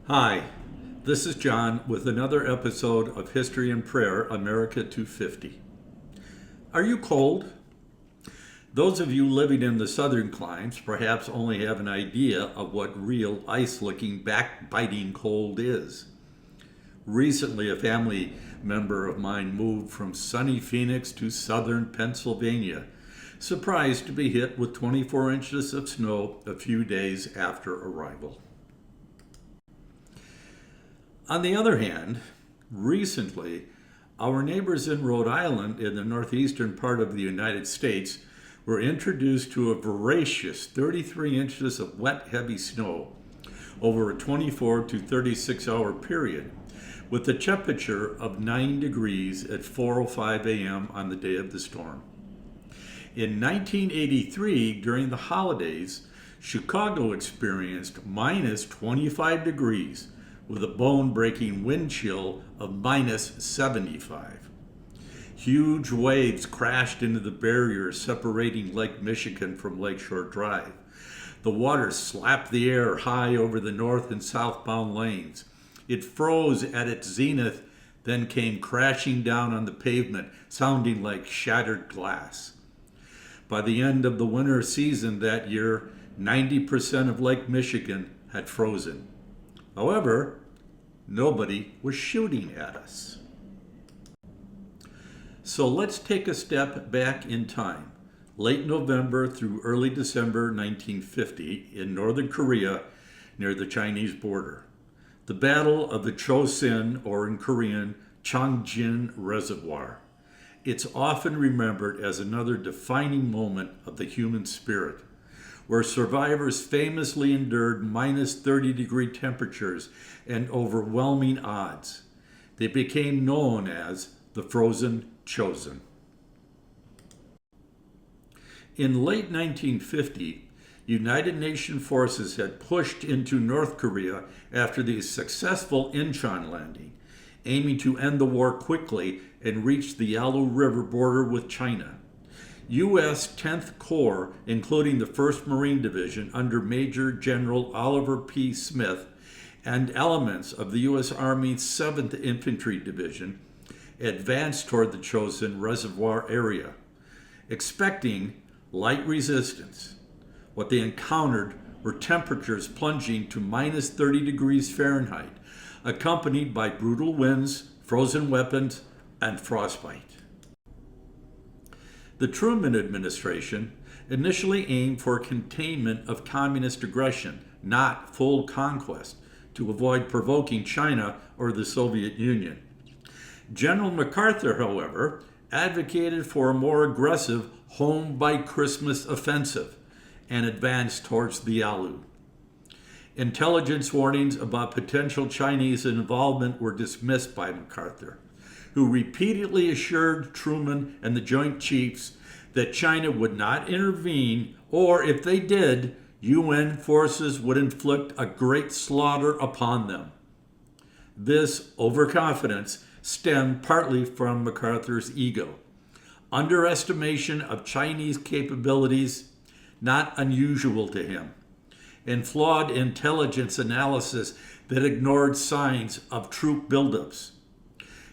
Hi, this is John with another episode of History and Prayer America 250. Are you cold? Those of you living in the southern climes perhaps only have an idea of what real ice-looking, backbiting cold is. Recently, a family member of mine moved from sunny Phoenix to southern Pennsylvania, surprised to be hit with 24 inches of snow a few days after arrival. On the other hand, recently, our neighbors in Rhode Island in the northeastern part of the United States were introduced to a voracious 33 inches of wet, heavy snow over a 24 to 36 hour period, with a temperature of 9 degrees at 4:05 a.m. on the day of the storm. In 1983, during the holidays, Chicago experienced minus 25 degrees with a bone-breaking wind chill of minus 75. Huge waves crashed into the barrier separating Lake Michigan from Lakeshore Drive. The water slapped the air high over the north and southbound lanes. It froze at its zenith, then came crashing down on the pavement, sounding like shattered glass. By the end of the winter season that year, 90% of Lake Michigan had frozen. However, nobody was shooting at us. So let's take a step back in time. Late November through early December 1950 in northern Korea near the Chinese border. The Battle of the Chosin, or in Korean, Chosin Reservoir. It's often remembered as another defining moment of the human spirit, where survivors famously endured minus 30-degree temperatures and overwhelming odds. They became known as the Frozen Chosin. In late 1950, United Nations forces had pushed into North Korea after the successful Incheon landing, aiming to end the war quickly and reach the Yalu River border with China. U.S. 10th Corps, including the 1st Marine Division under Major General Oliver P. Smith, and elements of the U.S. Army 7th Infantry Division, advanced toward the Chosin Reservoir area, expecting light resistance. What they encountered were temperatures plunging to minus 30 degrees Fahrenheit, accompanied by brutal winds, frozen weapons, and frostbite. The Truman administration initially aimed for containment of communist aggression, not full conquest, to avoid provoking China or the Soviet Union. General MacArthur, however, advocated for a more aggressive home by Christmas offensive and advanced towards the Yalu. Intelligence warnings about potential Chinese involvement were dismissed by MacArthur, who repeatedly assured Truman and the Joint Chiefs that China would not intervene, or if they did, UN forces would inflict a great slaughter upon them. This overconfidence stemmed partly from MacArthur's ego. Underestimation of Chinese capabilities, not unusual to him, and flawed intelligence analysis that ignored signs of troop buildups.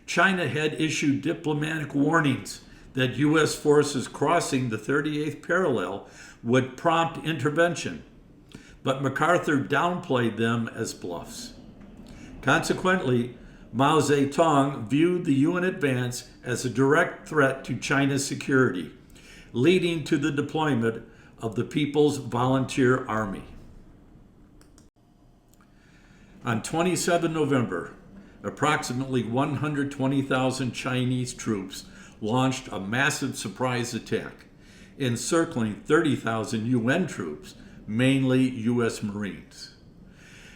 China had issued diplomatic warnings that U.S. forces crossing the 38th parallel would prompt intervention, but MacArthur downplayed them as bluffs. Consequently, Mao Zedong viewed the UN advance as a direct threat to China's security, leading to the deployment of the People's Volunteer Army. On 27 November, approximately 120,000 Chinese troops launched a massive surprise attack, encircling 30,000 UN troops, mainly U.S. Marines.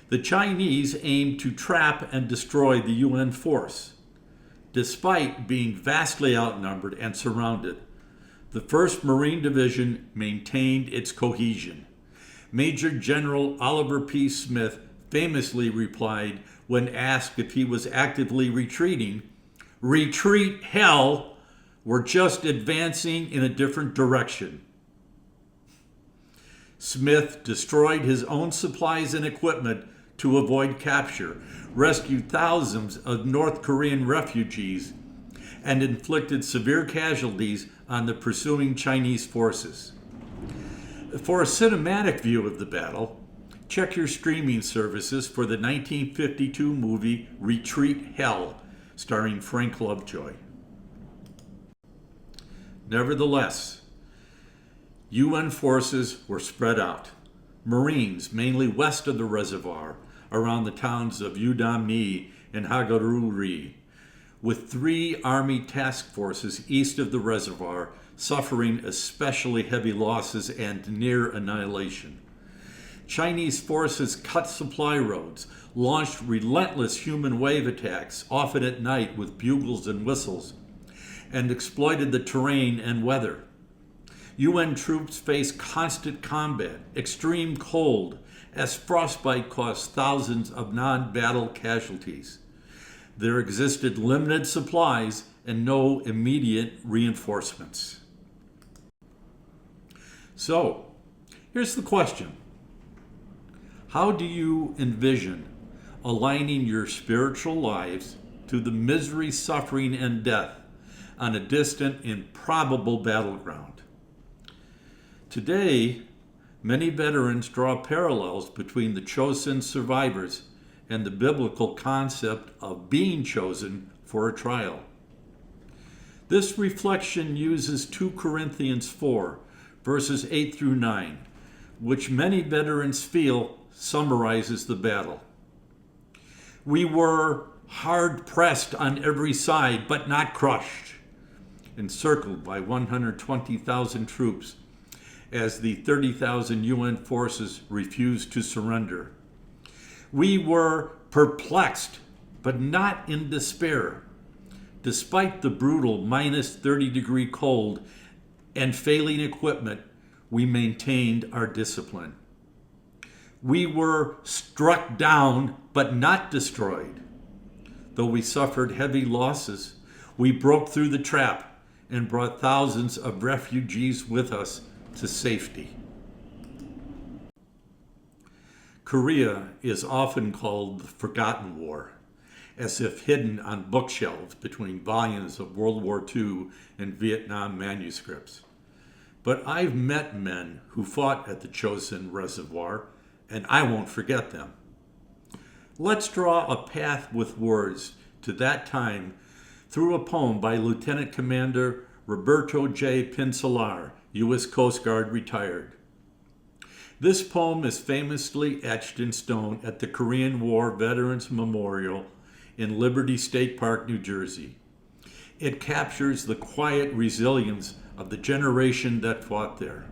The Chinese aimed to trap and destroy the UN force. Despite being vastly outnumbered and surrounded, the 1st Marine Division maintained its cohesion. Major General Oliver P. Smith famously replied when asked if he was actively retreating, "Retreat hell, we're just advancing in a different direction." Smith destroyed his own supplies and equipment to avoid capture, rescued thousands of North Korean refugees, and inflicted severe casualties on the pursuing Chinese forces. For a cinematic view of the battle, check your streaming services for the 1952 movie Retreat Hell, starring Frank Lovejoy. Nevertheless, UN forces were spread out. Marines, mainly west of the reservoir, around the towns of Udami and Hagaruri, with 3 Army task forces east of the reservoir suffering especially heavy losses and near annihilation. Chinese forces cut supply roads, launched relentless human wave attacks, often at night with bugles and whistles, and exploited the terrain and weather. UN troops faced constant combat, extreme cold, as frostbite caused thousands of non-battle casualties. There existed limited supplies and no immediate reinforcements. So, here's the question. How do you envision aligning your spiritual lives to the misery, suffering, and death on a distant, improbable battleground? Today, many veterans draw parallels between the Chosin survivors and the biblical concept of being chosen for a trial. This reflection uses 2 Corinthians 4, verses 8 through 9, which many veterans feel summarizes the battle. We were hard pressed on every side, but not crushed, encircled by 120,000 troops as the 30,000 UN forces refused to surrender. We were perplexed, but not in despair. Despite the brutal minus 30-degree cold and failing equipment, we maintained our discipline. We were struck down, but not destroyed. Though we suffered heavy losses, we broke through the trap and brought thousands of refugees with us to safety. Korea is often called the Forgotten War, as if hidden on bookshelves between volumes of World War II and Vietnam manuscripts. But I've met men who fought at the Chosin Reservoir, and I won't forget them. Let's draw a path with words to that time through a poem by Lieutenant Commander Roberto J. Pinsalar, U.S. Coast Guard retired. This poem is famously etched in stone at the Korean War Veterans Memorial in Liberty State Park, New Jersey. It captures the quiet resilience of the generation that fought there.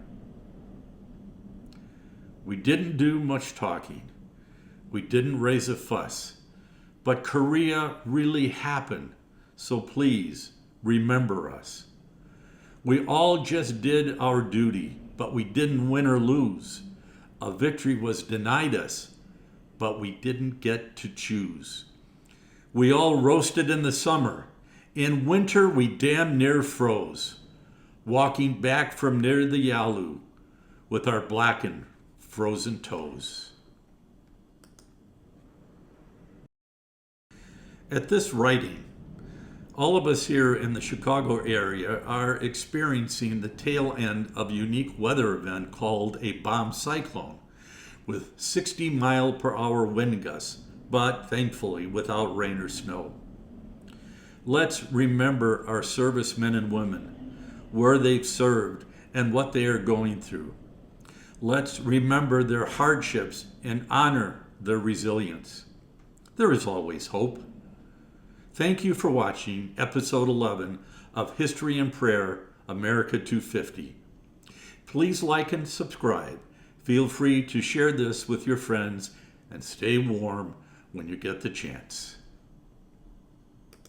We didn't do much talking. We didn't raise a fuss. But Korea really happened, so please remember us. We all just did our duty, but we didn't win or lose. A victory was denied us, but we didn't get to choose. We all roasted in the summer. In winter, we damn near froze, walking back from near the Yalu with our blackened, frozen toes. At this writing, all of us here in the Chicago area are experiencing the tail end of a unique weather event called a bomb cyclone with 60-mile-per-hour wind gusts, but thankfully without rain or snow. Let's remember our servicemen and women, where they've served and what they are going through. Let's remember their hardships and honor their resilience. There is always hope. Thank you for watching episode 11 of History and Prayer, America 250. Please like and subscribe. Feel free to share this with your friends and stay warm when you get the chance.